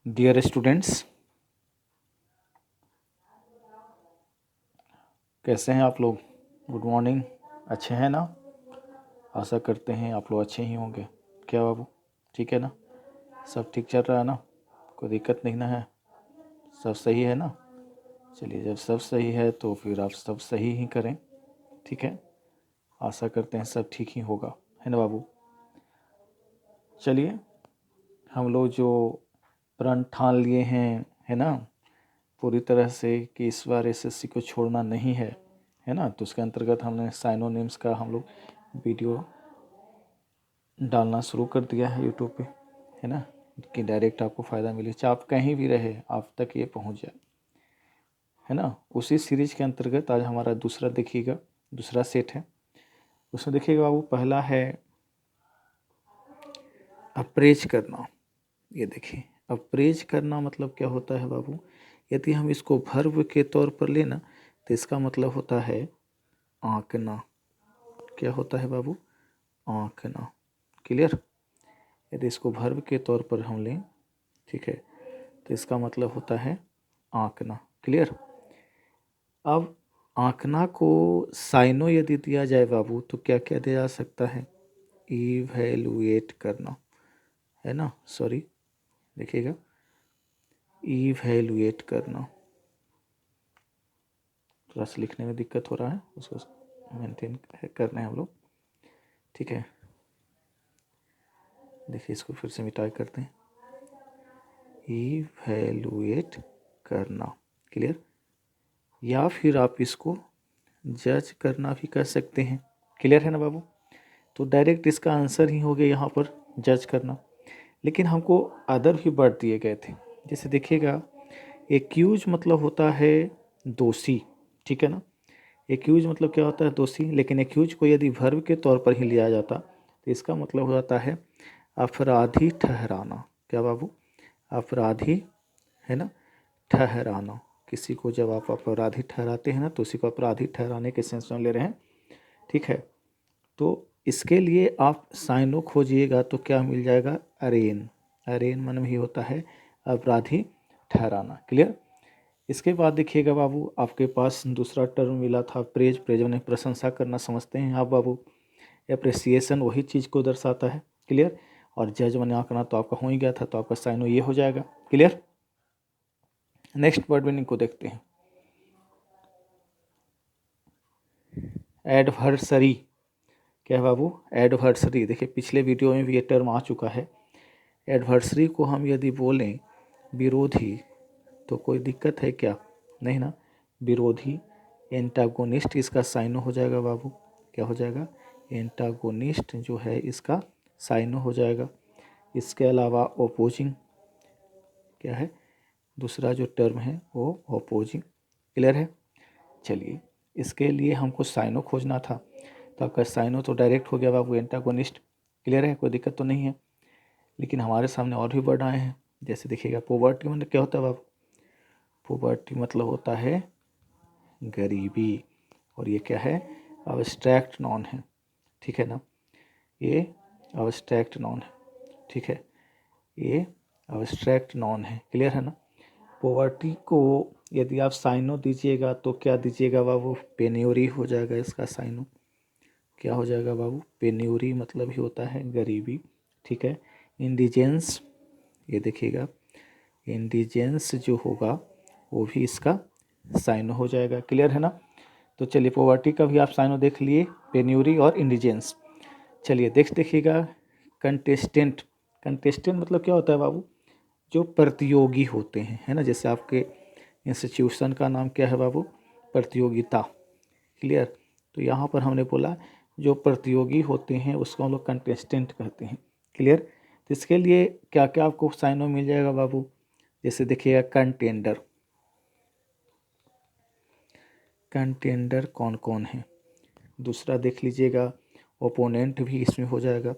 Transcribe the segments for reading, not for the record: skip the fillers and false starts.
Dear students, कैसे हैं आप लोग। Good morning. अच्छे हैं ना। आशा करते हैं आप लोग अच्छे ही होंगे। क्या बाबू, ठीक है ना। सब ठीक चल रहा है ना। कोई दिक्कत नहीं ना है। सब सही है ना। चलिए, जब सब सही है तो फिर आप सब सही ही करें। ठीक है। आशा करते हैं सब ठीक ही होगा, है ना बाबू। चलिए, हम लोग जो प्रण ठान लिए हैं, है ना, पूरी तरह से कि इस बार एसएससी को छोड़ना नहीं है ना। तो उसके अंतर्गत हमने साइनोनिम्स का हम लोग वीडियो डालना शुरू कर दिया है यूट्यूब पे, है ना, कि डायरेक्ट आपको फ़ायदा मिले, चाहे आप कहीं भी रहे आप तक ये पहुंच जाए, है ना। उसी सीरीज के अंतर्गत आज हमारा दूसरा देखिएगा, दूसरा सेट है। उसमें देखिएगा बाबू, पहला है अप्रेज करना। ये देखिए, अप्रेज करना मतलब क्या होता है बाबू। यदि हम इसको वर्ब के तौर पर लेना तो इसका मतलब होता है आंकना। क्या होता है बाबू, आंकना। क्लियर। यदि इसको वर्ब के तौर पर हम लें, ठीक है, तो इसका मतलब होता है आंकना। क्लियर। अब आंकना को साइनो यदि दिया जाए बाबू तो क्या क्या दिया जा सकता है। इवैल्यूएट करना, है ना। सॉरी, देखिएगा, इवैल्यूएट करना। थोड़ा सा लिखने में दिक्कत हो रहा है, उसको मेंटेन कर रहे हैं हम लोग। ठीक है, देखिए इसको फिर से मिटा करते हैं। इवैल्यूएट करना। क्लियर। या फिर आप इसको जज करना भी कर सकते हैं। क्लियर है ना बाबू। तो डायरेक्ट इसका आंसर ही हो गया यहाँ पर जज करना। लेकिन हमको अदर भी वर्ड दिए गए थे। जैसे देखिएगा, एक्यूज मतलब होता है दोषी, ठीक है ना। एक्यूज मतलब क्या होता है, दोषी। लेकिन एक्यूज को यदि वर्ब के तौर पर ही लिया जाता तो इसका मतलब हो जाता है अपराधी ठहराना। क्या बाबू, अपराधी, है ना, ठहराना। किसी को जब आप अपराधी ठहराते हैं ना तो उसी को अपराधी ठहराने के सेंस में ले रहे हैं। ठीक है। तो इसके लिए आप साइनो खोजिएगा तो क्या मिल जाएगा, अरेन। अरेन मन ही होता है अपराधी ठहराना। क्लियर। इसके बाद देखिएगा बाबू, आपके पास दूसरा टर्म मिला था प्रेज। प्रेज में प्रशंसा करना समझते हैं आप बाबू। एप्रिसिएशन वही चीज़ को दर्शाता है। क्लियर। और जज मैंने आंकना तो आपका हो ही गया था, तो आपका साइनो ये हो जाएगा। क्लियर। नेक्स्ट वर्ड मीनिंग को देखते हैं। एडवर्सरी। क्या है बाबू, एडवर्सरी। देखिए पिछले वीडियो में भी ये टर्म आ चुका है। एडवर्सरी को हम यदि बोलें विरोधी तो कोई दिक्कत है क्या, नहीं ना। विरोधी, एंटागोनिस्ट इसका साइनो हो जाएगा बाबू। क्या हो जाएगा, एंटागोनिस्ट जो है इसका साइनो हो जाएगा। इसके अलावा ओपोजिंग, क्या है, दूसरा जो टर्म है वो ओपोजिंग। क्लियर है। चलिए, इसके लिए हमको साइनो खोजना था तो आपका साइनो तो डायरेक्ट हो गया बाबू, एंटागोनिस्ट। क्लियर है, कोई दिक्कत तो नहीं है। लेकिन हमारे सामने और भी वर्ड आए हैं। जैसे देखिएगा, पोवर्टी मतलब क्या होता है बाबू। पोवर्टी मतलब होता है गरीबी। और ये क्या है, अब्स्ट्रैक्ट नॉन है। ठीक है ना, ये अब्स्ट्रैक्ट नॉन है। ठीक है, ये अब्स्ट्रैक्ट नॉन है। क्लियर है ना। पोवर्टी को यदि आप साइनो दीजिएगा तो क्या दीजिएगा बाबू, पेन्योरी हो जाएगा इसका साइनो। क्या हो जाएगा बाबू, पेन्योरी मतलब ही होता है गरीबी। ठीक है। इंडिजेंस, ये देखिएगा, इंडिजेंस जो होगा वो भी इसका साइनो हो जाएगा। क्लियर है ना। तो चलिए, पोवर्टी का भी आप साइनो देख लिए, पेन्यूरी और इंडिजेंस। चलिए देखिएगा, कंटेस्टेंट। कंटेस्टेंट मतलब क्या होता है बाबू, जो प्रतियोगी होते हैं, है ना। जैसे आपके इंस्टीट्यूशन का नाम क्या है बाबू, प्रतियोगिता। क्लियर। तो यहाँ पर हमने बोला जो प्रतियोगी होते हैं उसको हम लोग कंटेस्टेंट कहते हैं। क्लियर। तो इसके लिए क्या क्या आपको साइनो मिल जाएगा बाबू। जैसे देखिएगा, कंटेंडर। कंटेंडर कौन कौन है। दूसरा देख लीजिएगा, ओपोनेंट भी इसमें हो जाएगा।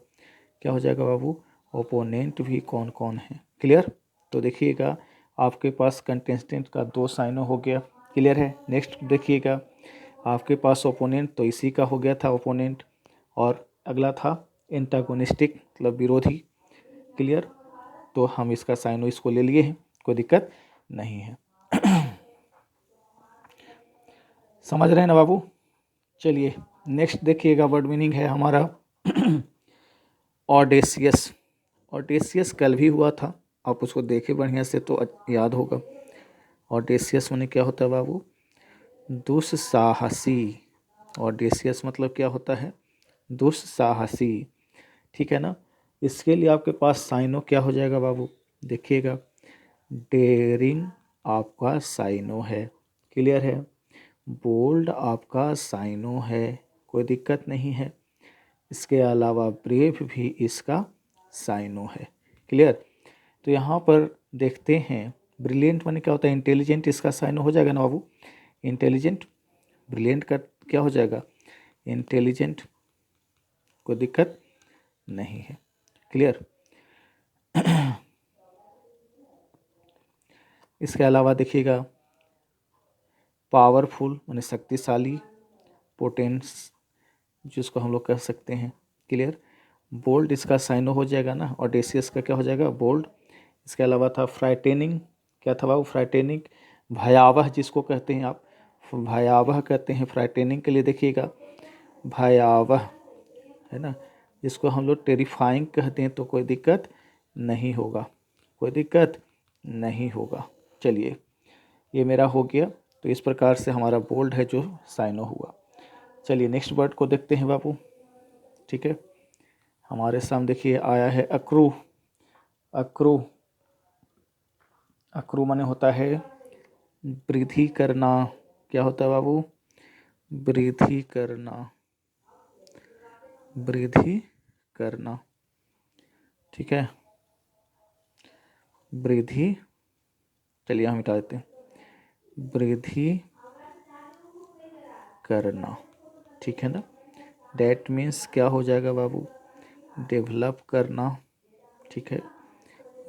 क्या हो जाएगा बाबू, ओपोनेंट भी कौन कौन है। क्लियर। तो देखिएगा, आपके पास कंटेस्टेंट का 2 साइनो हो गया। क्लियर है। नेक्स्ट देखिएगा, आपके पास ओपोनेंट तो इसी का हो गया था, ओपोनेंट। और अगला था एंटागोनिस्टिक मतलब विरोधी। क्लियर। तो हम इसका साइनो इसको ले लिए हैं, कोई दिक्कत नहीं है। समझ रहे हैं ना बाबू। चलिए नेक्स्ट देखिएगा, वर्ड मीनिंग है हमारा ऑडेसियस। ऑडेसियस कल भी हुआ था, आप उसको देखे बढ़िया से तो याद होगा। ऑडेसियस माने क्या होता है बाबू? दुस्साहसी। ऑडेसियस मतलब क्या होता है? दुस्साहसी, ठीक है ना। इसके लिए आपके पास साइनो क्या हो जाएगा बाबू? देखिएगा, डेयरिंग आपका साइनो है, क्लियर है। बोल्ड आपका साइनो है, कोई दिक्कत नहीं है। इसके अलावा ब्रेव भी इसका साइनो है, क्लियर। तो यहाँ पर देखते हैं, ब्रिलियंट माने क्या होता है? इंटेलिजेंट, इसका साइनो हो जाएगा ना बाबू? इंटेलिजेंट, ब्रिलियंट का क्या हो जाएगा? इंटेलिजेंट, कोई दिक्कत नहीं है, क्लियर। इसके अलावा देखिएगा, पावरफुल माने शक्तिशाली, पोटेंस जिसको हम लोग कह सकते हैं, क्लियर। बोल्ड इसका साइनो हो जाएगा ना, ऑडेसियस का क्या हो जाएगा? बोल्ड। इसके अलावा था फ्राइटेनिंग, क्या था बाबू? फ्राइटेनिंग, भयावह जिसको कहते हैं आप, भयावह कहते हैं फ्राइटेनिंग के लिए। देखिएगा, भयावह है ना, जिसको हम लोग टेरिफाइंग कहते हैं, तो कोई दिक्कत नहीं होगा, कोई दिक्कत नहीं होगा। चलिए ये मेरा हो गया। तो इस प्रकार से हमारा बोल्ड है जो साइनो हुआ। चलिए नेक्स्ट वर्ड को देखते हैं बाबू, ठीक है। हमारे सामने देखिए आया है अक्रू। अक्रू, अक्रू माने होता है वृद्धि करना। क्या होता है बाबू? वृद्धि करना, वृद्धि करना, ठीक है, वृद्धि। चलिए हम मिटा देते हैं, वृद्धि करना, ठीक है ना। डेट मीन्स क्या हो जाएगा बाबू? डेवलप करना, ठीक है,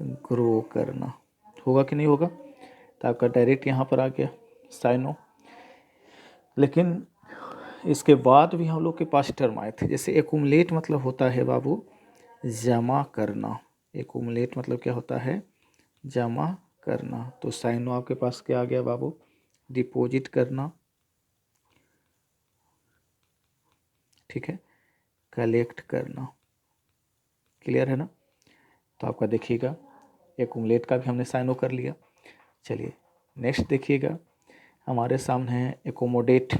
ग्रो करना। होगा कि नहीं होगा? तो आपका डायरेक्ट यहाँ पर आ गया साइनो। लेकिन इसके बाद भी हम लोग के पास टर्म आए थे, जैसे एकुमुलेट मतलब होता है बाबू जमा करना। एकुमुलेट मतलब क्या होता है? जमा करना। तो साइनो आपके पास क्या आ गया बाबू? डिपॉजिट करना, ठीक है, कलेक्ट करना, क्लियर है ना। तो आपका देखिएगा, एकुमुलेट का भी हमने साइनो कर लिया। चलिए नेक्स्ट देखिएगा, हमारे सामने है एकोमोडेट।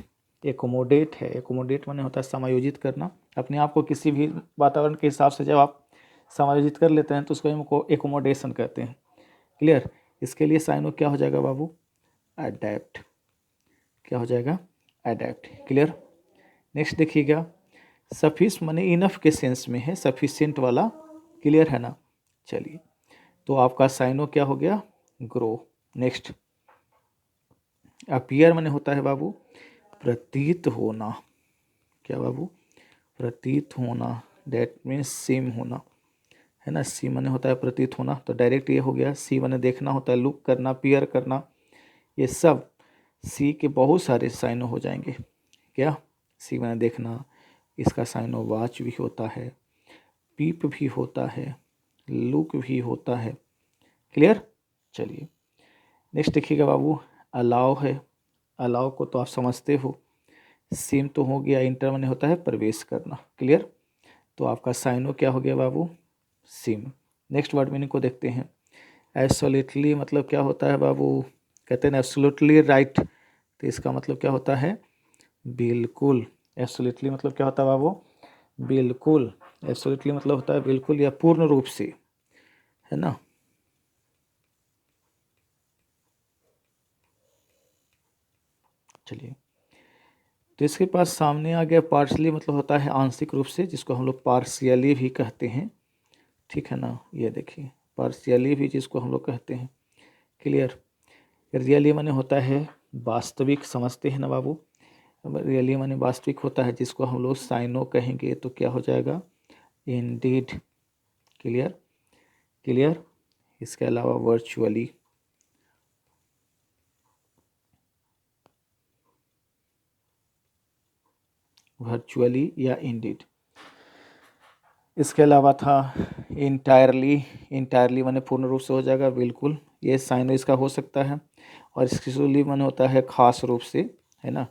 एकोमोडेट है, एकोमोडेट माने होता है समायोजित करना। अपने आप को किसी भी वातावरण के हिसाब से जब आप समायोजित कर लेते हैं तो उसको हम एकोमोडेशन कहते हैं, क्लियर। इसके लिए साइनो क्या हो जाएगा बाबू? अडेप्ट। क्या हो जाएगा? Adapt, clear. नेक्स्ट देखिएगा, सफिश माने इनफ के सेंस में है, सफिशिएंट वाला, क्लियर है ना। चलिए तो आपका साइनो क्या हो गया? ग्रो। नेक्स्ट, अपीयर माने होता है बाबू प्रतीत होना। क्या बाबू? प्रतीत होना, डेट मीन्स सेम होना, है ना। सी माने होता है प्रतीत होना, तो डायरेक्ट ये हो गया। सी माने देखना होता है, लुक करना, पीयर करना, ये सब सी के बहुत सारे साइनो हो जाएंगे। क्या? सी माने देखना, इसका साइनो वाच भी होता है, पीप भी होता है, लुक भी होता है, क्लियर। चलिए नेक्स्ट देखिएगा बाबू, अलाउ है। अलाउ को तो आप समझते हो, सिम तो हो गया, इंटर माने होता है प्रवेश करना, क्लियर। तो आपका साइनो क्या हो गया बाबू? सिम। नेक्स्ट वर्ड मीनिंग को देखते हैं, एब्सोल्युटली मतलब क्या होता है बाबू? कहते हैं एब्सोल्युटली राइट, तो इसका मतलब क्या होता है? बिल्कुल। एब्सोल्युटली मतलब क्या होता है बाबू? बिल्कुल। एब्सोल्युटली मतलब होता है बिल्कुल या पूर्ण रूप से, है ना। चलिए तो इसके पास सामने आ गया पार्शली, मतलब होता है आंशिक रूप से, जिसको हम लोग पार्शियली भी कहते हैं, ठीक है ना। ये देखिए पार्शियली भी जिसको हम लोग कहते हैं, क्लियर। रियली माने होता है वास्तविक, समझते हैं ना बाबू। रियली माने वास्तविक होता है, जिसको हम लोग साइनो कहेंगे तो क्या हो जाएगा? Indeed, clear, clear. इसके अलावा वर्चुअली, वर्चुअली या इंडीड। इसके अलावा था इंटायरली, इंटायरली माने पूर्ण रूप से हो जाएगा, बिल्कुल ये साइनो इसका हो सकता है। और एक्सक्लूसिवली माने होता है खास रूप से, है ना,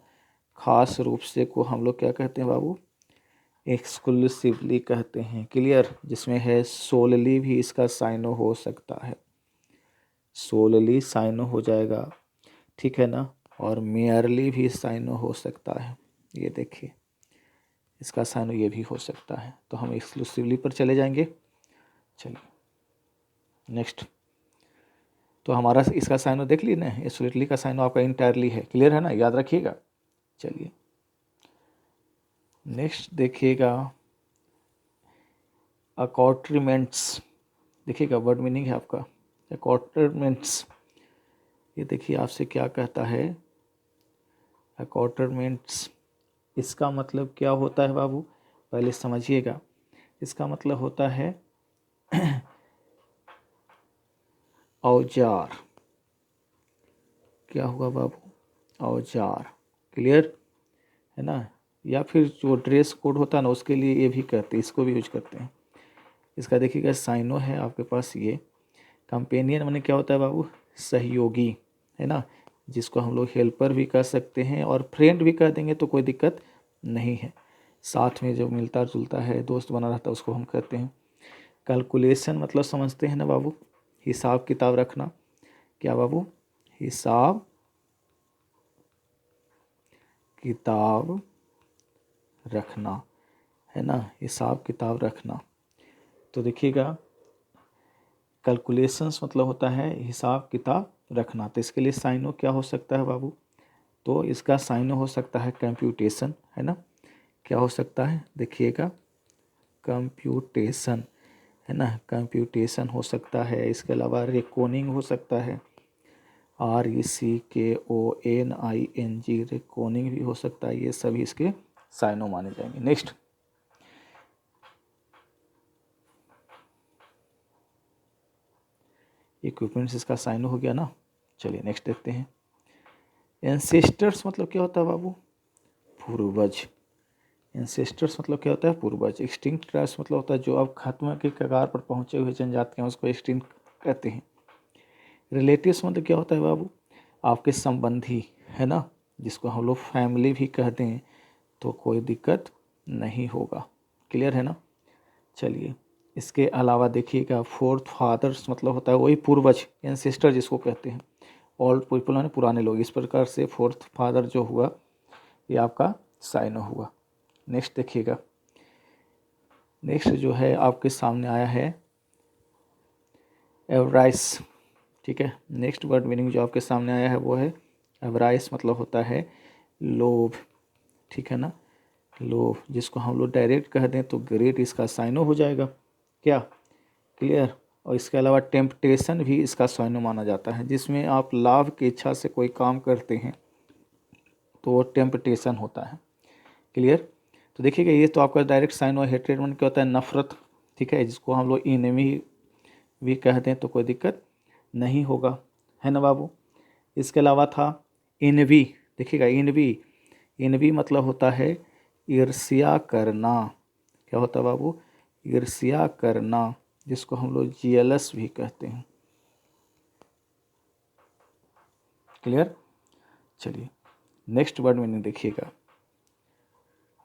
खास रूप से को हम लोग क्या कहते हैं बाबू, एक्सक्लूसिवली कहते हैं। क्लियर, जिसमें है सोलली भी इसका साइनो हो सकता है, सोलली साइनो हो जाएगा, ठीक है ना। और मेयरली भी साइनो हो सकता है, ये देखिए इसका साइनो ये भी हो सकता है। तो हम एक्सक्लूसिवली पर चले जाएंगे। चलिए नेक्स्ट, तो हमारा इसका साइनो देख ली ना, एक्सक्लूसिवली का साइनो आपका इंटायरली है। क्लियर है ना, याद रखिएगा। चलिए नेक्स्ट देखिएगा, अकॉर्टमेंट्स। देखिएगा वर्ड मीनिंग है आपका अकॉर्टमेंट्स। ये देखिए आपसे क्या कहता है, अकॉर्टमेंट्स इसका मतलब क्या होता है बाबू, पहले समझिएगा। इसका मतलब होता है औजार। क्या हुआ बाबू, औजार। क्लियर है ना, या फिर जो ड्रेस कोड होता है ना उसके लिए ये भी कहते हैं, इसको भी यूज करते हैं। इसका देखिएगा साइनो है आपके पास ये। कंपेनियन माने क्या होता है बाबू, सहयोगी, है ना, जिसको हम लोग हेल्पर भी कह सकते हैं और फ्रेंड भी कह देंगे तो कोई दिक्कत नहीं है। साथ में जो मिलता जुलता है, दोस्त बना रहता है, उसको हम कहते हैं। कैलकुलेशन मतलब समझते हैं ना बाबू, हिसाब किताब रखना। क्या बाबू, हिसाब किताब रखना, है ना, हिसाब किताब रखना। तो देखिएगा कैलकुलेशंस मतलब होता है हिसाब किताब रखना। तो इसके लिए साइनो क्या हो सकता है बाबू, तो इसका साइनो हो सकता है कंप्यूटेशन, है ना। क्या हो सकता है देखिएगा, कंप्यूटेशन, है ना, कंप्यूटेशन हो सकता है। इसके अलावा रेकोनिंग हो सकता है, RECONING, रेकोनिंग भी हो सकता है। ये सभी इसके साइनो माने जाएंगे। नेक्स्ट, इक्विपमेंट्स इसका साइनो हो गया ना। चलिए नेक्स्ट देखते हैं, एंसेस्टर्स मतलब क्या होता है बाबू, पूर्वज। एंसेस्टर्स मतलब क्या होता है, पूर्वज। एक्सटिंक्ट राइट्स मतलब होता है जो अब खत्म के कगार पर पहुंचे हुए जनजातियाँ, उसको एक्सटिंक्ट कहते हैं। रिलेटिव्स मतलब क्या होता है बाबू, आपके संबंधी, है ना, जिसको हम लोग फैमिली भी कहते हैं, तो कोई दिक्कत नहीं होगा। क्लियर है ना। चलिए इसके अलावा देखिएगा, फोर्थ फादर्स मतलब होता है वही पूर्वज, एंसेस्टर जिसको कहते हैं, ओल्ड पीपल यानी पुराने लोग। इस प्रकार से फोर्थ फादर जो हुआ ये आपका साइनो हुआ। नेक्स्ट देखिएगा, नेक्स्ट जो है आपके सामने आया है एवराइस, ठीक है। नेक्स्ट वर्ड मीनिंग जो आपके सामने आया है वो है एवराइस, मतलब होता है लोभ, ठीक है ना, लोभ, जिसको हम लोग डायरेक्ट कह दें तो ग्रेट इसका साइनो हो जाएगा। क्या, क्लियर। और इसके अलावा टेम्पटेशन भी इसका साइनो माना जाता है, जिसमें आप लाभ की इच्छा से कोई काम करते हैं तो वो टेम्पटेशन होता है। क्लियर। तो देखिएगा ये तो आपका डायरेक्ट साइन और हेट्रेड मन क्या होता है, नफरत, ठीक है, जिसको हम लोग इनेमी भी कहते हैं तो कोई दिक्कत नहीं होगा, है ना बाबू। इसके अलावा था इनवी। देखिएगा इनवी, इनवी मतलब होता है ईर्ष्या करना। क्या होता है बाबू, ईर्ष्या करना, जिसको हम लोग जीएलएस भी कहते हैं। क्लियर। चलिए नेक्स्ट वर्ड मीनिंग देखिएगा,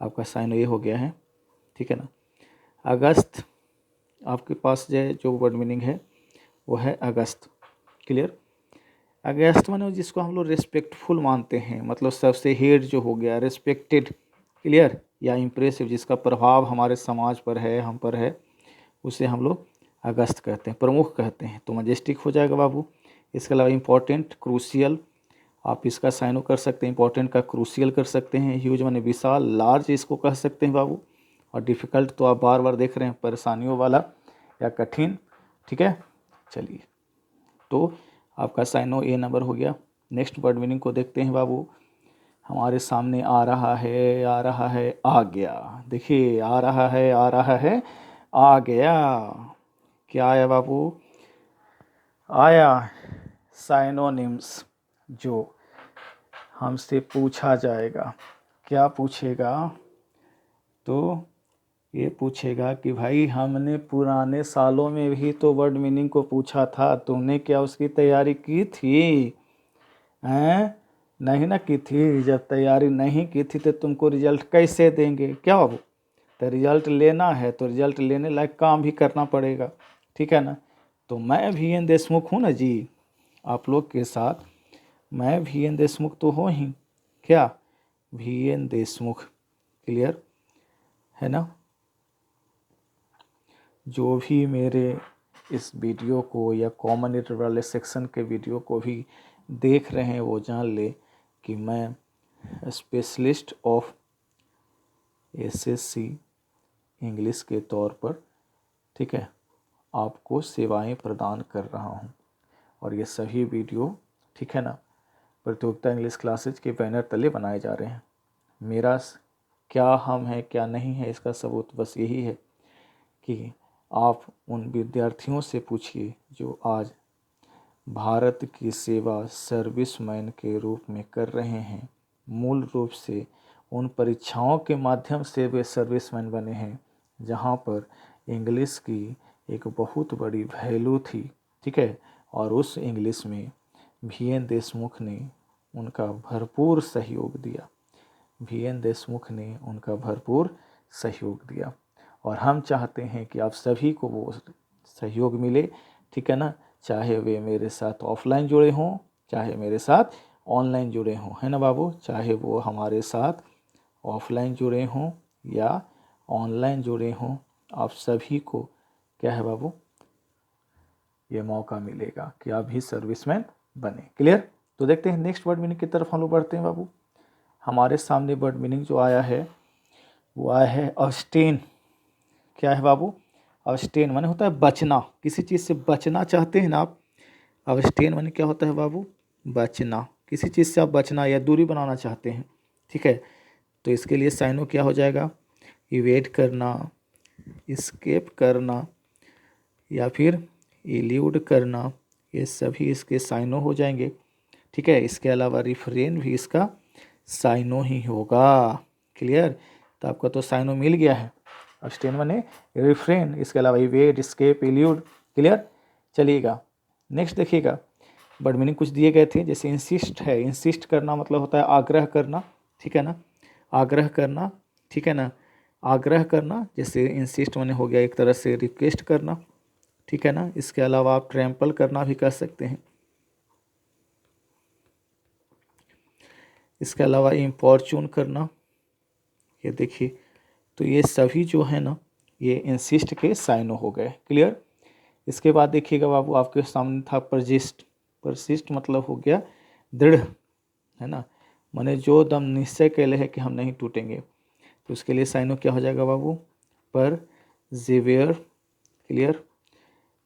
आपका साइन ये हो गया है, ठीक है ना। अगस्त, आपके पास जो वर्ड मीनिंग है वो है अगस्त। क्लियर। अगस्त माने जिसको हम लोग रिस्पेक्टफुल मानते हैं, मतलब सबसे हेड जो हो गया, रिस्पेक्टेड। क्लियर। या इम्प्रेसिव, जिसका प्रभाव हमारे समाज पर है, हम पर है, उसे हम लोग अगस्त कहते हैं, प्रमुख कहते हैं। तो मजेस्टिक हो जाएगा बाबू। इसके अलावा इम्पोर्टेंट, क्रूशियल, आप इसका साइनो कर सकते हैं, इंपॉर्टेंट का क्रूशियल कर सकते हैं। ह्यूज माने विशाल, लार्ज इसको कह सकते हैं बाबू। और डिफ़िकल्ट तो आप बार बार देख रहे हैं, परेशानियों वाला या कठिन, ठीक है। चलिए तो आपका साइनो ए नंबर हो गया। नेक्स्ट वर्ड मीनिंग को देखते हैं बाबू, हमारे सामने आ रहा है, आ रहा है, आ गया। देखिए आ रहा है, आ रहा है, आ गया। क्या आया बाबू, आया साइनोनिम्स, जो हमसे पूछा जाएगा। क्या पूछेगा, तो ये पूछेगा कि भाई हमने पुराने सालों में भी तो वर्ड मीनिंग को पूछा था, तुमने क्या उसकी तैयारी की थी? हैं? नहीं ना की थी। जब तैयारी नहीं की थी तो तुमको रिजल्ट कैसे देंगे? क्या बाबू? तो रिजल्ट लेना है तो रिजल्ट लेने लायक काम भी करना पड़ेगा, ठीक है ना। तो मैं VN देशमुख हूँ ना जी, आप लोग के साथ। मैं VN देशमुख तो हूँ ही, क्या VN देशमुख, क्लियर है ना। जो भी मेरे इस वीडियो को या कॉमन एरर वाले सेक्शन के वीडियो को भी देख रहे हैं वो जान ले कि मैं स्पेशलिस्ट ऑफ SSC इंग्लिश के तौर पर, ठीक है, आपको सेवाएं प्रदान कर रहा हूं। और ये सभी वीडियो, ठीक है ना, प्रतियोगिता इंग्लिश क्लासेज के बैनर तले बनाए जा रहे हैं। मेरा क्या हम है क्या नहीं है इसका सबूत बस यही है कि आप उन विद्यार्थियों से पूछिए जो आज भारत की सेवा सर्विसमैन के रूप में कर रहे हैं। मूल रूप से उन परीक्षाओं के माध्यम से वे सर्विसमैन बने हैं जहां पर इंग्लिश की एक बहुत बड़ी वैल्यू थी, ठीक है। और उस इंग्लिश में VN देशमुख ने उनका भरपूर सहयोग दिया। VN देशमुख ने उनका भरपूर सहयोग दिया और हम चाहते हैं कि आप सभी को वो सहयोग मिले, ठीक है ना। चाहे वे मेरे साथ ऑफलाइन जुड़े हों, चाहे मेरे साथ ऑनलाइन जुड़े हों, है ना बाबू। चाहे वो हमारे साथ ऑफलाइन जुड़े हों या ऑनलाइन जुड़े हों, आप सभी को क्या है बाबू, ये मौका मिलेगा कि आप भी सर्विसमैन बने, क्लियर। तो देखते हैं नेक्स्ट वर्ड मीनिंग की तरफ हम लोग बढ़ते हैं बाबू। हमारे सामने वर्ड मीनिंग जो आया है वो आया है अब्स्टेन। क्या है बाबू? अब्स्टेन माने होता है बचना, किसी चीज़ से बचना चाहते हैं ना आप। अब्स्टेन माने क्या होता है बाबू? बचना, किसी चीज़ से आप बचना या दूरी बनाना चाहते हैं, ठीक है। तो इसके लिए साइनो क्या हो जाएगा? इवेट करना, इस्केप करना या फिर इल्यूड करना, ये सभी इसके साइनो हो जाएंगे, ठीक है। इसके अलावा रिफ्रेन भी इसका साइनो ही होगा, क्लियर। तो आपका तो साइनो मिल गया है, अब्स्टेन माने रिफ्रेन, इसके अलावा इवेट, एस्केप, इल्यूड, क्लियर। चलिएगा नेक्स्ट देखिएगा, वर्ड मीनिंग कुछ दिए गए थे। जैसे इंसिस्ट है, इंसिस्ट करना मतलब होता है आग्रह करना, ठीक है ना, आग्रह करना, ठीक है ना, आग्रह करना। जैसे इंसिस्ट माने हो गया एक तरह से रिक्वेस्ट करना, ठीक है ना। इसके अलावा आप ट्रैम्पल करना भी कर सकते हैं। इसके अलावा इम्पॉर्चून करना, ये देखिए। तो ये सभी जो है ना ये इंसिस्ट के साइनो हो गए, क्लियर। इसके बाद देखिएगा बाबू, आपके सामने था परसिस्ट। परसिस्ट मतलब हो गया दृढ़, है ना, माने जो दम निश्चय कैले है कि हम नहीं टूटेंगे। तो उसके लिए साइनो क्या हो जाएगा बाबू? पर जेवियर, क्लियर।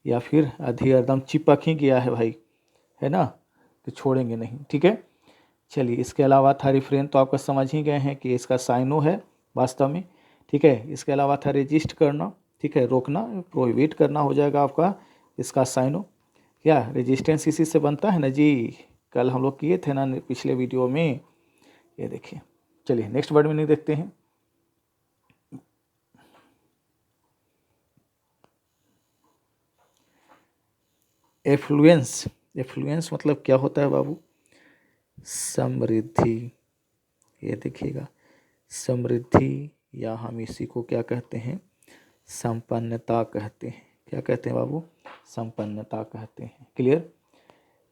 या फिर अधीर, दम चिपक ही गया है भाई, है ना, तो छोड़ेंगे नहीं, ठीक है। चलिए इसके अलावा था रिफ्रेन, तो आपका समझ ही गए हैं कि इसका साइनो है वास्तव में, ठीक है। इसके अलावा था रेजिस्ट करना, ठीक है, रोकना, प्रोहिबिट करना हो जाएगा आपका इसका साइनो। क्या रेजिस्टेंस इसी से बनता है ना जी, कल हम लोग किए थे ना पिछले वीडियो में, ये देखिए। चलिए नेक्स्ट वर्ड मीनिंग देखते हैं। एफ्लुएंस, एफ्लुएंस मतलब क्या होता है बाबू? समृद्धि, ये देखिएगा, समृद्धि, या हम इसी को क्या कहते हैं? संपन्नता कहते हैं। क्या कहते हैं बाबू? संपन्नता कहते हैं, क्लियर।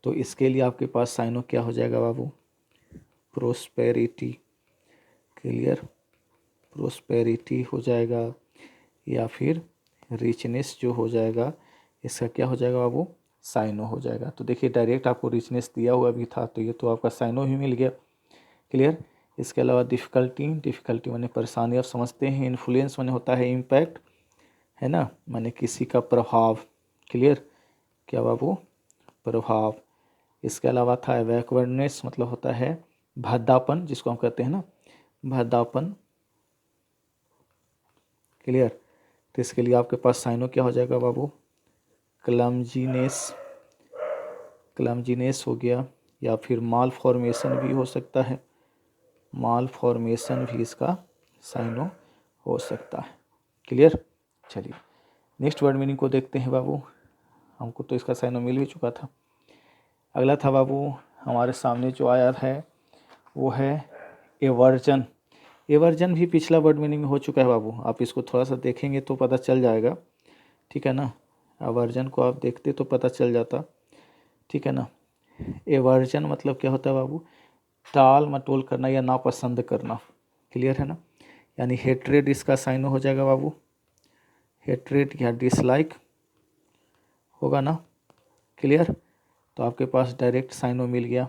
तो इसके लिए आपके पास साइनो क्या हो जाएगा बाबू? प्रोस्पेरिटी, क्लियर, प्रोस्पेरिटी हो जाएगा। या फिर रिचनेस जो हो जाएगा इसका क्या हो जाएगा बाबू? साइनो हो जाएगा। तो देखिए डायरेक्ट आपको रिचनेस दिया हुआ भी था, तो ये तो आपका साइनो ही मिल गया, क्लियर। इसके अलावा डिफ़िकल्टी, डिफ़िकल्टी माने परेशानी, आप समझते हैं। इन्फ्लुएंस माने होता है इम्पैक्ट, है ना, माने किसी का प्रभाव, क्लियर। क्या बाबू? प्रभाव। इसके अलावा था बैकवर्डनेस, मतलब होता है भद्दापन, जिसको हम कहते हैं ना भद्दापन, क्लियर। तो इसके लिए आपके पास साइनो क्या हो जाएगा बाबू? क्लमजीनेस, क्लमजीनेस हो गया। या फिर माल फॉर्मेशन भी हो सकता है, माल फॉर्मेशन भी इसका साइनो हो सकता है, क्लियर। चलिए नेक्स्ट वर्ड मीनिंग को देखते हैं बाबू। हमको तो इसका साइनो मिल भी चुका था। अगला था बाबू हमारे सामने जो आया है वो है एवर्जन। एवर्जन भी पिछला वर्ड मीनिंग में हो चुका है बाबू। आप इसको थोड़ा सा देखेंगे तो पता चल जाएगा, ठीक है ना। एवर्जन को आप देखते तो पता चल जाता, ठीक है ना। एवर्जन मतलब क्या होता है बाबू? टाल मटोल करना या नापसंद करना, क्लियर है ना। यानी हेट्रेड इसका साइनो हो जाएगा बाबू, हेट्रेड या डिसलाइक होगा ना, क्लियर। तो आपके पास डायरेक्ट साइनो मिल गया।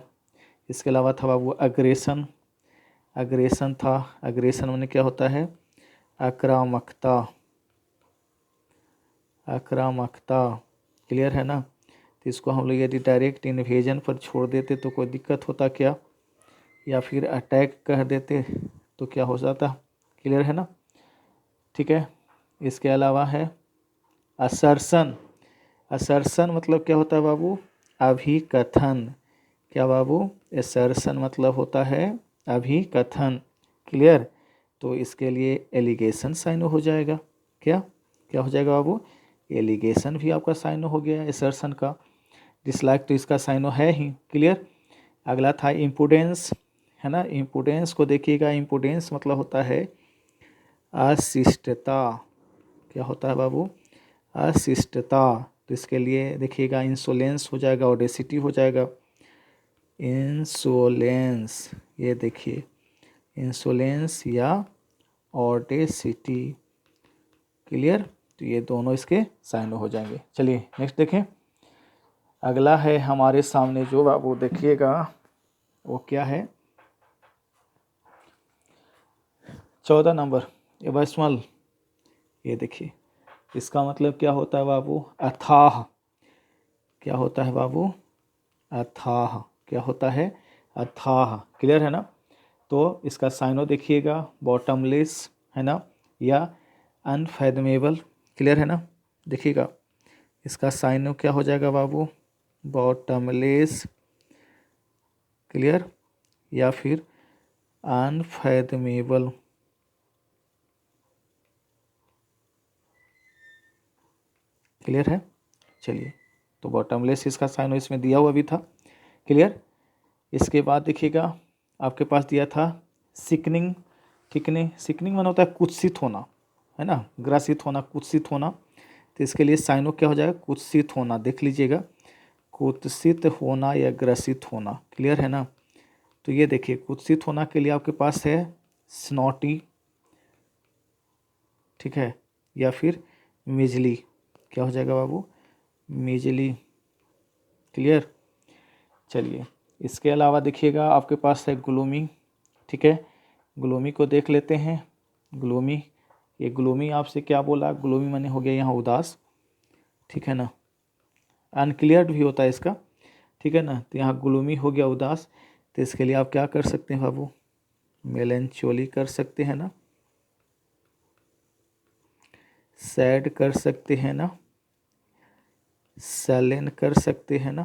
इसके अलावा था बाबू अग्रेशन। अग्रेशन था, अग्रेशन माने क्या होता है? आक्रामकता, आक्रामकता, क्लियर है ना। तो इसको हम लोग यदि डायरेक्ट इन्वेजन पर छोड़ देते तो कोई दिक्कत होता क्या, या फिर अटैक कह देते तो क्या हो जाता, क्लियर है ना, ठीक है। इसके अलावा है असर्सन। असर्सन मतलब क्या होता है बाबू? अभिकथन। क्या बाबू? असर्सन मतलब होता है अभिकथन, क्लियर। तो इसके लिए एलिगेशन साइन हो जाएगा। क्या क्या हो जाएगा बाबू? एलिगेशन भी आपका साइन हो गया असर्सन का। डिसलाइक तो इसका साइनो है ही, क्लियर। अगला था इम्पुडेंस, है ना। इम्पुडेंस को देखिएगा, इम्पुडेंस मतलब होता है अशिष्टता। क्या होता है बाबू? अशिष्टता। तो इसके लिए देखिएगा इंसोलेंस हो जाएगा, ऑडेसिटी हो जाएगा। इंसोलेंस, ये देखिए इंसोलेंस या ऑडेसिटी, क्लियर। तो ये दोनों इसके साइन हो जाएंगे। चलिए नेक्स्ट देखें। अगला है हमारे सामने जो बाबू देखिएगा वो क्या है, 14 नंबर एबस्मल। ये देखिए इसका मतलब क्या होता है बाबू? अथाह। क्या होता है बाबू? अथाह। क्या होता है? अथाह, क्लियर है ना। तो इसका साइनो देखिएगा बॉटमलेस, है ना, या अनफैदमेबल, क्लियर है ना। देखिएगा इसका साइनो क्या हो जाएगा बाबू? बॉटमलेस, क्लियर, या फिर अनफैदमेबल, क्लियर है। चलिए तो बॉटमलेस इसका साइनो इसमें दिया हुआ भी था, क्लियर। इसके बाद देखिएगा आपके पास दिया था सिकनिंग। थिकनिंग, सिकनिंग माना होता है कुत्सित होना, है ना, ग्रसित होना, कुत्सित होना। तो इसके लिए साइनो क्या हो जाएगा? कुत्सित होना। देख लीजिएगा, कुत्सित होना या ग्रसित होना, क्लियर है ना। तो ये देखिए कुत्सित होना के लिए आपके पास है स्नॉटी, ठीक है, या फिर मिजली। क्या हो जाएगा बाबू? मिजली, क्लियर। चलिए इसके अलावा देखिएगा आपके पास है ग्लूमी, ठीक है। ग्लूमी को देख लेते हैं। ग्लूमी, ये ग्लूमी आपसे क्या बोला? ग्लूमी माने हो गया यहाँ उदास, ठीक है ना। अनक्लियर्ड भी होता है इसका, ठीक है ना। तो यहाँ ग्लूमी हो गया उदास। तो इसके लिए आप क्या कर सकते हैं बाबू? मेलेंचोली कर सकते हैं ना, सैड कर सकते हैं ना, सैलेन कर सकते हैं ना।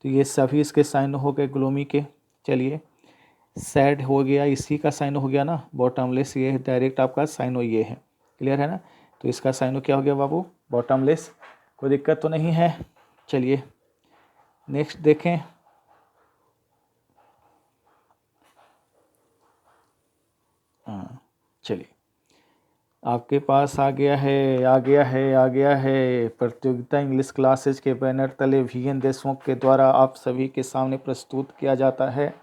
तो ये सभी इसके साइन हो गए ग्लूमी के। चलिए सैड हो गया, इसी का साइन हो गया ना, बॉटमलेस ये डायरेक्ट आपका साइनो ये है, क्लियर है ना। तो इसका साइनो क्या हो गया बाबू? बॉटमलेस। कोई दिक्कत तो नहीं है। चलिए नेक्स्ट देखें। हाँ चलिए आपके पास आ गया है प्रतियोगिता इंग्लिश क्लासेज के बैनर तले VN देशमुख के द्वारा आप सभी के सामने प्रस्तुत किया जाता है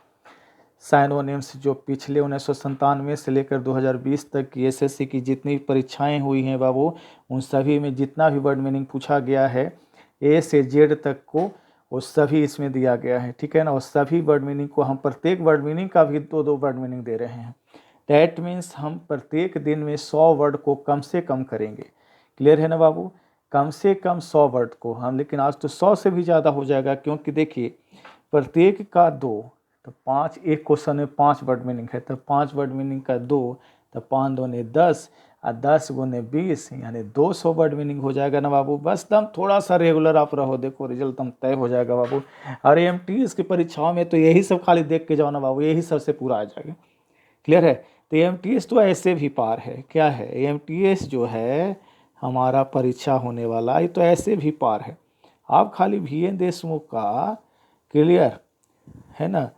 साइनोनिम्स, जो पिछले 1997 से लेकर 2020 तक की SSC की जितनी परीक्षाएं हुई हैं बाबू, उन सभी में जितना भी वर्ड मीनिंग पूछा गया है A से Z तक को, वो सभी इसमें दिया गया है, ठीक है ना। और सभी वर्ड मीनिंग को हम प्रत्येक वर्ड मीनिंग का भी 2-2 वर्ड मीनिंग दे रहे हैं। डैट मीन्स हम प्रत्येक दिन में 100 वर्ड को कम से कम करेंगे, क्लियर है ना बाबू। कम से कम 100 वर्ड को हम, लेकिन आज तो 100 से भी ज़्यादा हो जाएगा, क्योंकि देखिए प्रत्येक का 2, तो 5, एक क्वेश्चन में 5 वर्ड मीनिंग है, तो 5 वर्ड मीनिंग का 2, तो 5 दूने 10 और 10 गुने 20, यानी 200 वर्ड मीनिंग हो जाएगा ना बाबू। बस दम थोड़ा सा रेगुलर आप रहो, देखो रिजल्ट दम तय हो जाएगा बाबू। और MTS की परीक्षाओं में तो यही सब खाली देख के जाओ ना बाबू, यही सबसे पूरा आ जाएगा, क्लियर है। तो AMTS तो ऐसे भी पार है। क्या है AMTS जो है हमारा परीक्षा होने वाला, ये तो ऐसे भी पार है। आप खाली VN देशमुख का क्लियर है ना,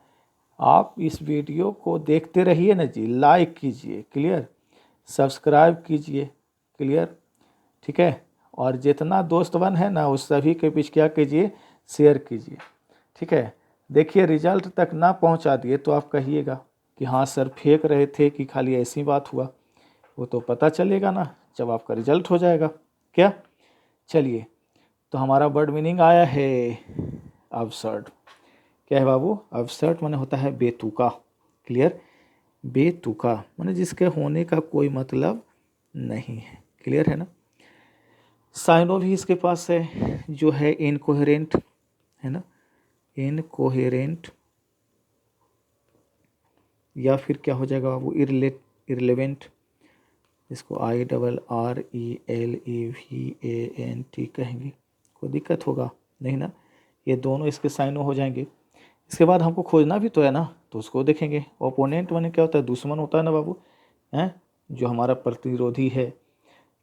आप इस वीडियो को देखते रहिए ना जी, लाइक कीजिए क्लियर, सब्सक्राइब कीजिए क्लियर, ठीक है। और जितना दोस्त बन है ना उस सभी के बीच क्या कीजिए, शेयर कीजिए, ठीक है। देखिए रिजल्ट तक ना पहुंचा दिए तो आप कहिएगा कि हाँ सर फेंक रहे थे कि खाली ऐसी बात हुआ, वो तो पता चलेगा ना जब आपका रिजल्ट हो जाएगा। क्या, चलिए, तो हमारा वर्ड मीनिंग आया है अबसर्ड। क्या है बाबू, अबसर्ड माने होता है बेतुका, क्लियर। बेतुका माने जिसके होने का कोई मतलब नहीं है, क्लियर है ना। साइनो भी इसके पास है जो है इनकोहेरेंट, है ना, इनकोहेरेंट, या फिर क्या हो जाएगा बाबू इरलेवेंट, इसको IRRELEVANT कहेंगे, कोई दिक्कत होगा नहीं ना। ये दोनों इसके साइनो हो जाएंगे। इसके बाद हमको खोजना भी तो है ना, तो उसको देखेंगे। ओपोनेंट माने क्या होता है, दुश्मन होता है ना बाबू, हैं, जो हमारा प्रतिरोधी है,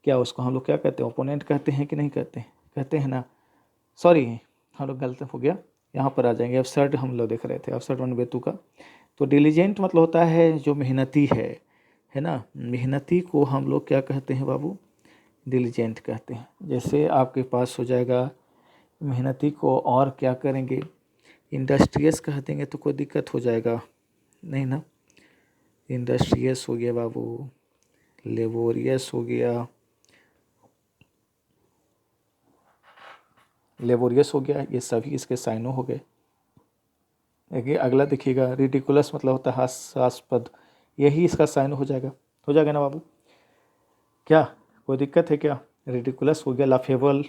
क्या उसको हम लोग क्या कहते हैं, ओपोनेंट कहते हैं कि नहीं कहते हैं, कहते हैं ना। सॉरी हम लोग गलत हो गया, यहाँ पर आ जाएंगे। अबसर्ड हम लोग देख रहे थे, अबसर्ड माने बेतुका। तो डिलीजेंट मतलब होता है जो मेहनती है ना। मेहनती को हम लोग क्या कहते हैं बाबू, डिलीजेंट कहते हैं। जैसे आपके पास हो जाएगा मेहनती को और क्या करेंगे, इंडस्ट्रियस कह देंगे तो कोई दिक्कत हो जाएगा नहीं ना। इंडस्ट्रियस हो गया बाबू, लेबोरियस हो गया, लेबोरियस हो गया, ये सभी इसके साइनो हो गए। देखिए अगला देखिएगा, रिडिकुलस मतलब होता है हास्यास्पद, यही इसका साइनो हो जाएगा ना बाबू। क्या कोई दिक्कत है क्या, रिडिकुलस हो गया। लाफेबल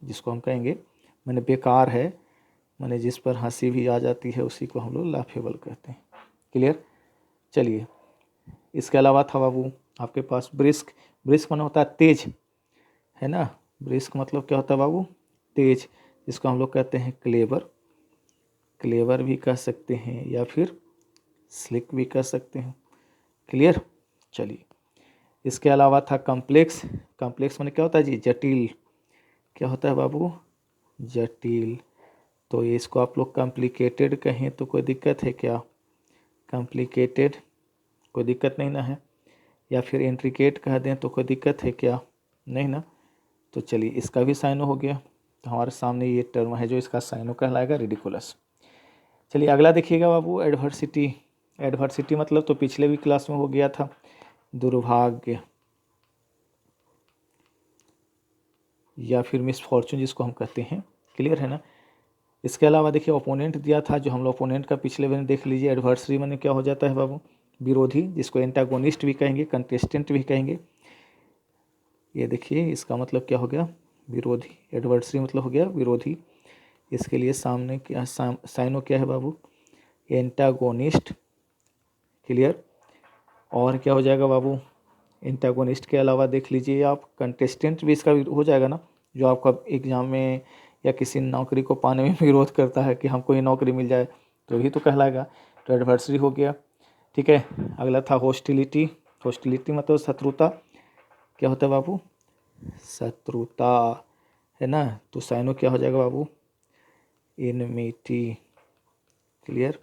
जिसको हम कहेंगे माने बेकार है, माने जिस पर हंसी भी आ जाती है उसी को हम लोग लाफेबल कहते हैं, क्लियर। चलिए, इसके अलावा था बाबू आपके पास ब्रिस्क। ब्रिस्क माने होता है तेज, है ना। ब्रिस्क मतलब क्या होता है बाबू, तेज, जिसको हम लोग कहते हैं क्लेवर, क्लेवर भी कह सकते हैं या फिर स्लिक भी कह सकते हैं, क्लियर। चलिए, इसके अलावा था कॉम्प्लेक्स। कॉम्प्लेक्स माने क्या होता है जी, जटिल। क्या होता है बाबू, जटिल। तो ये इसको आप लोग कॉम्प्लिकेटेड कहें तो कोई दिक्कत है क्या, कॉम्प्लिकेटेड कोई दिक्कत नहीं ना है, या फिर इंट्रिकेट कह दें तो कोई दिक्कत है क्या, नहीं ना। तो चलिए इसका भी साइनो हो गया। तो हमारे सामने ये टर्म है जो इसका साइनो कहलाएगा, रिडिकुलस। चलिए अगला देखिएगा बाबू, एडवर्सिटी। एडवर्सिटी मतलब तो पिछले भी क्लास में हो गया था, दुर्भाग्य या फिर मिसफॉर्चून जिसको हम कहते हैं, क्लियर है ना। इसके अलावा देखिए ओपोनेंट दिया था, जो हम लोग ओपोनेंट का पिछले में देख लीजिए। एडवर्सरी माने क्या हो जाता है बाबू, विरोधी, जिसको एंटागोनिस्ट भी कहेंगे, कंटेस्टेंट भी कहेंगे। ये देखिए इसका मतलब क्या हो गया, विरोधी। एडवर्सरी मतलब हो गया विरोधी। इसके लिए सामने क्या साइनो क्या है बाबू, एंटागोनिस्ट, क्लियर। और क्या हो जाएगा बाबू, एंटागोनिस्ट के अलावा देख लीजिए आप कंटेस्टेंट भी इसका हो जाएगा ना, जो आपका एग्जाम में या किसी नौकरी को पाने में विरोध करता है कि हमको ये नौकरी मिल जाए, तो ही तो कहलाएगा। तो एडवर्सरी हो गया, ठीक है। अगला था हॉस्टिलिटी। हॉस्टिलिटी मतलब शत्रुता। क्या होता है बाबू, शत्रुता, है ना। तो साइनो क्या हो जाएगा बाबू, इनमिटी, क्लियर।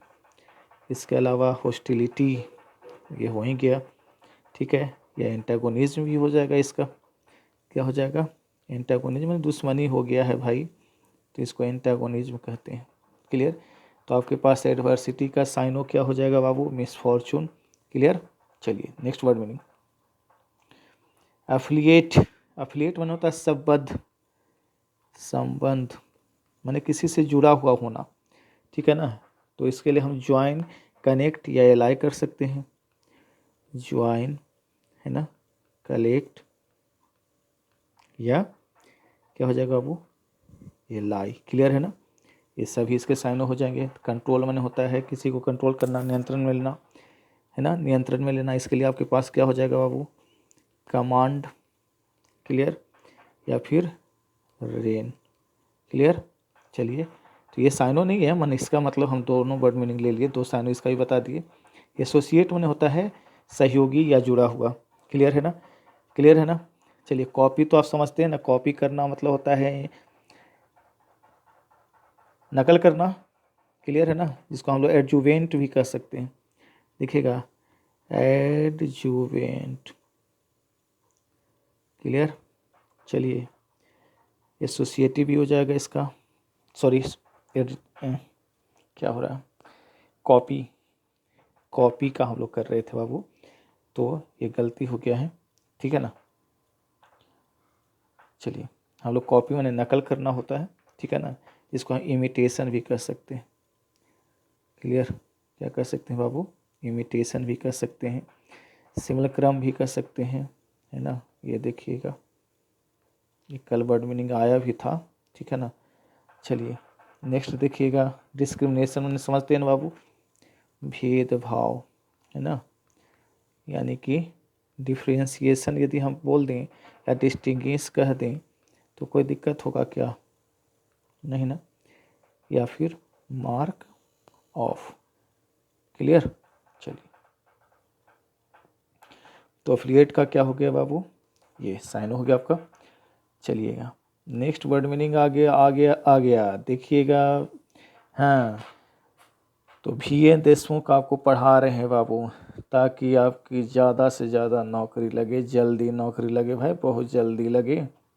इसके अलावा हॉस्टिलिटी ये हो ही गया, ठीक है। या एंटागोनिज्म भी हो जाएगा इसका, क्या हो जाएगा, एंटागोनिज्म में दुश्मनी हो गया है भाई, तो इसको एंटागोनिज्म कहते हैं, क्लियर। तो आपके पास एडवर्सिटी का साइनो क्या हो जाएगा बाबू, मिसफॉर्चून, क्लियर। चलिए next word meaning, affiliate. Affiliate माने होता है संबद्ध, संबंध माने किसी से जुड़ा हुआ होना, ठीक है ना। तो इसके लिए हम ज्वाइन, कनेक्ट या एलाई कर सकते हैं। ज्वाइन, है ना, कलेक्ट, या क्या हो जाएगा बाबू, ये लाई, क्लियर है ना। ये सभी इसके साइनो हो जाएंगे। कंट्रोल माने होता है किसी को कंट्रोल करना, नियंत्रण में लेना, है ना, नियंत्रण में लेना। इसके लिए आपके पास क्या हो जाएगा बाबू, कमांड, क्लियर, या फिर रेन, क्लियर। चलिए, तो ये साइनो नहीं है मन, इसका मतलब हम दोनों वर्ड मीनिंग ले लिए, दो साइनो इसका भी बता दिए। एसोसिएट माने होता है सहयोगी या जुड़ा हुआ। क्लियर है ना, क्लियर है ना। चलिए कॉपी तो आप समझते हैं ना, कॉपी करना मतलब होता है नकल करना। क्लियर है ना, जिसको हम लोग एडजुवेंट भी कर सकते हैं। देखिएगा एडजुवेंट। क्लियर। चलिए एसोसिएटिव भी हो जाएगा इसका, सॉरी क्या हो रहा है, कॉपी, कॉपी का हम लोग कर रहे थे बाबू, तो ये गलती हो गया है, ठीक है ना। चलिए हम लोग कॉपी में नकल करना होता है, ठीक है ना, इसको हम इमिटेशन भी कर सकते हैं। क्लियर, क्या कर सकते हैं बाबू, इमिटेशन भी कर सकते हैं, सिमलक्रम भी कर सकते हैं, है ना। ये देखिएगा ये कल वर्ड मीनिंग आया भी था, ठीक है ना। चलिए नेक्स्ट देखिएगा डिस्क्रिमिनेशन में समझते हैं ना बाबू, भेदभाव, है ना, यानी कि डिफ्रेंशिएशन यदि हम बोल दें या डिस्टिंग्विश कह दें तो कोई दिक्कत होगा क्या, नहीं ना, या फिर मार्क ऑफ। क्लियर। चलिए तो एफिलिएट का क्या हो गया बाबू, ये साइन हो गया आपका। चलिएगा नेक्स्ट वर्ड मीनिंग आ गया देखिएगा। हाँ तो VN देशमुख आपको पढ़ा रहे हैं बाबू, ताकि आपकी ज़्यादा से ज़्यादा नौकरी लगे, जल्दी नौकरी लगे भाई, बहुत जल्दी लगे।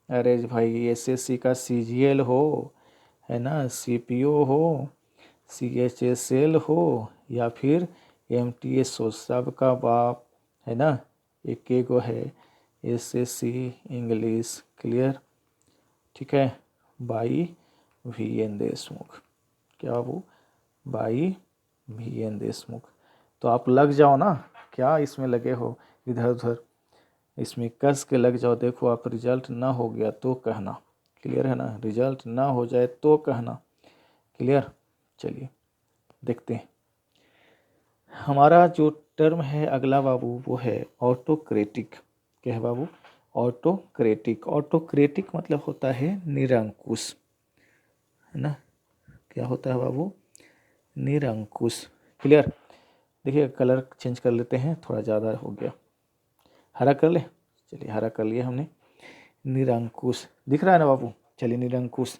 अरे भाई SSC का CGL हो, है ना, CPO हो, CHSL हो, या फिर MTS हो, सबका बाप, है ना, एक एक है SSC इंग्लिश। क्लियर, ठीक है, बाई VN देशमुख। क्या बाबू, बाई VN देशमुख। तो आप लग जाओ ना, क्या इसमें लगे हो इधर उधर, इसमें कस के लग जाओ। देखो आप रिजल्ट ना हो गया तो कहना, क्लियर है ना, रिजल्ट ना हो जाए तो कहना। क्लियर। चलिए देखते हैं हमारा जो टर्म है अगला बाबू, वो है ऑटोक्रेटिक। क्या है बाबू, ऑटोक्रेटिक। ऑटोक्रेटिक मतलब होता है निरंकुश, है ना। क्या होता है बाबू, निरंकुश। क्लियर। देखिए कलर चेंज कर लेते हैं, थोड़ा ज़्यादा हो गया, हरा कर ले। चलिए हरा कर लिया हमने। निरंकुश दिख रहा है ना बाबू। चलिए निरंकुश,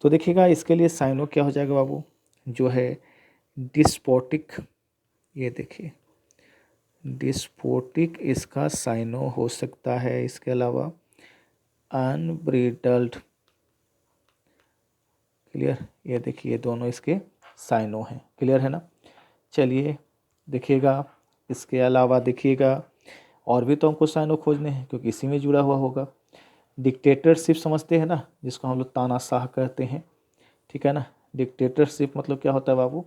तो देखिएगा इसके लिए साइनो क्या हो जाएगा बाबू, जो है डिस्पोटिक। ये देखिए डिस्पोटिक इसका साइनो हो सकता है, इसके अलावा अनब्रिडल्ड। क्लियर, ये देखिए दोनों इसके साइनो हैं। क्लियर है ना। चलिए देखिएगा इसके अलावा देखिएगा और भी तो हमको साइनो खोजने हैं, क्योंकि इसी में जुड़ा हुआ होगा। डिक्टेटरशिप समझते हैं ना, जिसको हम लोग तानाशाह कहते हैं, ठीक है ना। डिक्टेटरशिप मतलब क्या होता है बाबू,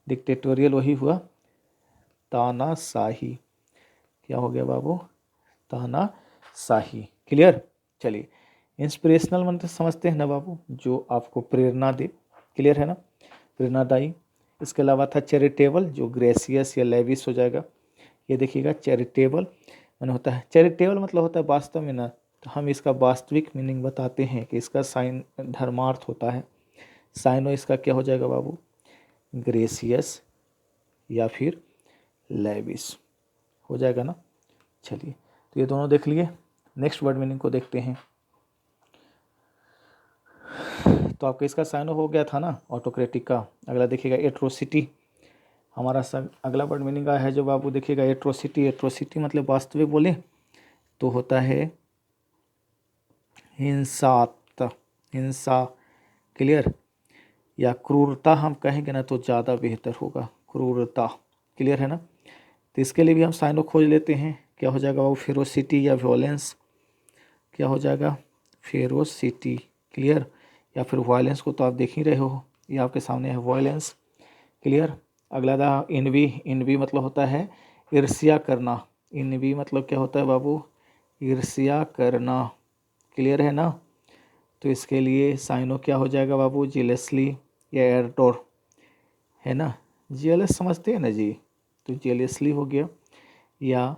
डिक्टेटोरियल वही हुआ तानाशाही। क्या हो गया बाबू, तानाशाही। क्लियर। चलिए इंस्पिरेशनल मतलब समझते हैं ना बाबू, जो आपको प्रेरणा दे। क्लियर है ना, प्रेरणादायी। इसके अलावा था चैरिटेबल, जो ग्रेसियस या लेविस हो जाएगा। ये देखिएगा चैरिटेबल मैंने होता है, चैरिटेबल मतलब होता है वास्तव में ना, तो हम इसका वास्तविक मीनिंग बताते हैं कि इसका साइन धर्मार्थ होता है। साइनो इसका क्या हो जाएगा बाबू, ग्रेसियस या फिर लेविस हो जाएगा ना। चलिए तो ये दोनों देख लिए, नेक्स्ट वर्ड मीनिंग को देखते हैं। तो आपका इसका साइनो हो गया था ना ऑटोक्रेटिक का। अगला देखिएगा एट्रोसिटी, हमारा सब अगला वर्ड मीनिंग है जो बाबू देखिएगा एट्रोसिटी। एट्रोसिटी मतलब वास्तविक बोले तो होता है हिंसा। क्लियर, या क्रूरता हम कहेंगे ना तो ज़्यादा बेहतर होगा, क्रूरता। क्लियर है ना। तो इसके लिए भी हम साइनो खोज लेते हैं, क्या हो जाएगा बाबू, फेरोसिटी या वॉयलेंस। क्या हो जाएगा, फेरोसिटी। क्लियर, या फिर वायलेंस को तो आप देख ही रहे हो, ये आपके सामने है वायलेंस। क्लियर। अगला था इनवी। इनवी मतलब होता है ईर्ष्या करना। इनवी मतलब क्या होता है बाबू, ईर्ष्या करना। क्लियर है ना। तो इसके लिए साइनो क्या हो जाएगा बाबू, जेलसली या एरडोर, है ना। जेलस समझते हैं ना जी, तो जेलसली हो गया, या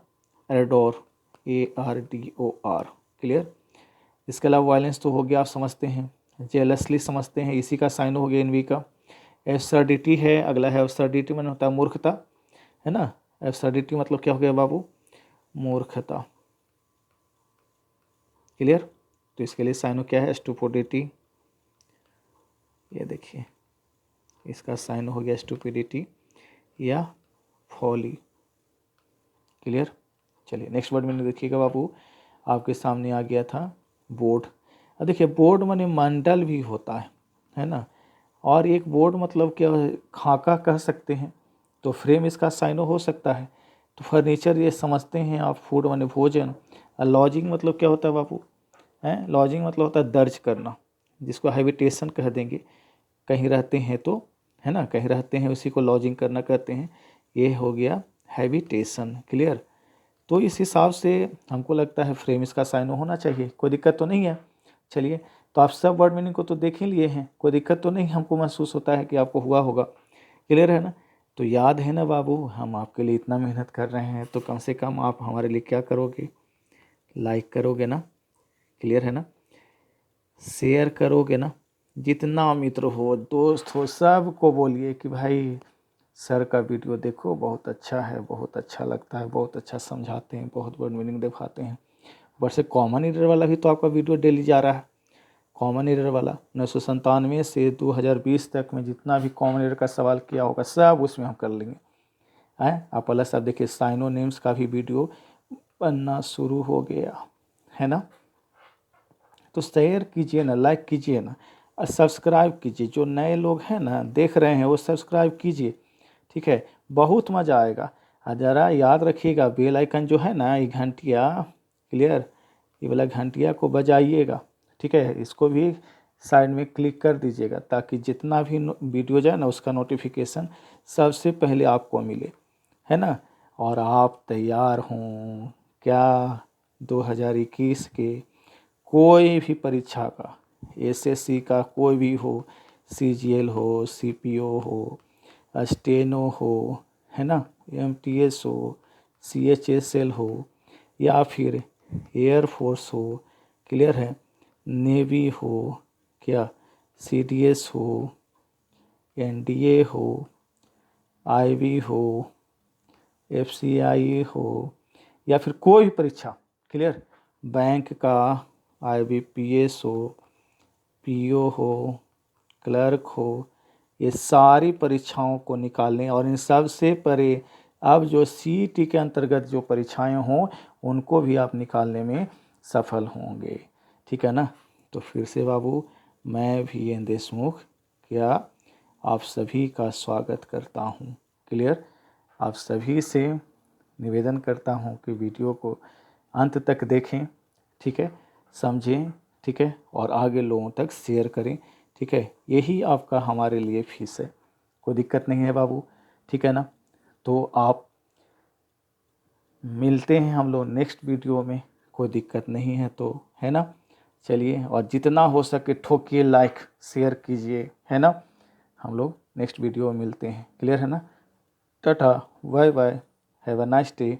एरडोर, ARDOR। क्लियर। इसके अलावा वायलेंस तो हो गया, आप समझते हैं, जेलसली समझते हैं, इसी का साइन हो गया इनवी का। एब्सर्डिटी है, अगला है एब्सर्डिटी मैंने होता है मूर्खता, है ना। एब्सर्डिटी मतलब क्या हो गया बाबू, मूर्खता। क्लियर। तो इसके लिए साइनो क्या है, स्टुपिडिटी। ये देखिए इसका साइन हो गया स्टुपिडिटी या फॉली। क्लियर। चलिए नेक्स्ट वर्ड मैंने देखिएगा बाबू, आपके सामने आ गया था बोर्ड। अब देखिए बोर्ड माने मंडल भी होता है ना, और एक बोर्ड मतलब क्या खाका कह सकते हैं, तो फ्रेम इसका साइनो हो सकता है। तो फर्नीचर ये समझते हैं आप, फूड माने भोजन। और लॉजिंग मतलब क्या होता है बाबू, हैं, लॉजिंग मतलब होता है दर्ज करना, जिसको हैबिटेशन कह देंगे। कहीं रहते हैं तो, है ना, कहीं रहते हैं उसी को लॉजिंग करना कहते हैं। ये हो गया हैबिटेशन। क्लियर। तो इस हिसाब से हमको लगता है फ्रेम इसका साइनो होना चाहिए, कोई दिक्कत तो नहीं है। चलिए, तो आप सब वर्ड मीनिंग को तो देख ही लिए हैं, कोई दिक्कत तो नहीं हमको महसूस होता है कि आपको हुआ होगा। क्लियर है ना। तो याद है ना बाबू, हम आपके लिए इतना मेहनत कर रहे हैं, तो कम से कम आप हमारे लिए क्या करोगे, लाइक करोगे ना। क्लियर है ना। शेयर करोगे ना, जितना मित्र हो दोस्त हो सबको बोलिए कि भाई सर का वीडियो देखो, बहुत अच्छा है, बहुत अच्छा लगता है, बहुत अच्छा समझाते हैं, बहुत वर्ड मीनिंग दिखाते हैं। वैसे कॉमन ईयर वाला भी तो आपका वीडियो डेली जा रहा है। कॉमन ईयर वाला 1997 से 2020 तक में जितना भी कॉमन ईयर का सवाल किया होगा सब उसमें हम कर लेंगे। हैं आप प्लस आप देखिए साइनोनिम्स का भी वीडियो बनना शुरू हो गया है ना। तो शेयर कीजिए ना, लाइक कीजिए ना, और सब्सक्राइब कीजिए। जो नए लोग हैं ना देख रहे हैं वो सब्सक्राइब कीजिए, ठीक है, बहुत मज़ा आएगा। और ज़रा याद रखिएगा बेल आइकन जो है ना, ये घंटिया, क्लियर, ये वाला घंटिया को बजाइएगा, ठीक है, इसको भी साइड में क्लिक कर दीजिएगा, ताकि जितना भी वीडियो जाए ना उसका नोटिफिकेशन सबसे पहले आपको मिले, है ना। और आप तैयार हों क्या 2021 के कोई भी परीक्षा का, एसएससी का कोई भी हो, सीजीएल हो, सीपीओ हो, स्टेनो हो, है ना, एमटीएस हो, सीएचएसएल हो, या फिर एयरफोर्स हो, क्लियर है, नेवी हो, क्या सीडीएस हो, एनडीए हो, आईबी हो, एफसीआई हो, या फिर कोई भी परीक्षा, क्लियर, बैंक का, आईबीपीएस हो, पीओ हो, क्लर्क हो, ये सारी परीक्षाओं को निकालने, और इन सब से परे अब जो सीईटी के अंतर्गत जो परीक्षाएं हों उनको भी आप निकालने में सफल होंगे, ठीक है ना। तो फिर से बाबू मैं भी एन देशमुख क्या आप सभी का स्वागत करता हूँ। क्लियर। आप सभी से निवेदन करता हूँ कि वीडियो को अंत तक देखें, ठीक है, समझें, ठीक है, और आगे लोगों तक शेयर करें, ठीक है। यही आपका हमारे लिए फीस है, कोई दिक्कत नहीं है बाबू, ठीक है ना। तो आप मिलते हैं हम लोग नेक्स्ट वीडियो में, कोई दिक्कत नहीं है तो, है ना। चलिए, और जितना हो सके ठोकिए लाइक, शेयर कीजिए, है ना। हम लोग नेक्स्ट वीडियो में मिलते हैं। क्लियर है ना। Tata, bye bye, have a nice day.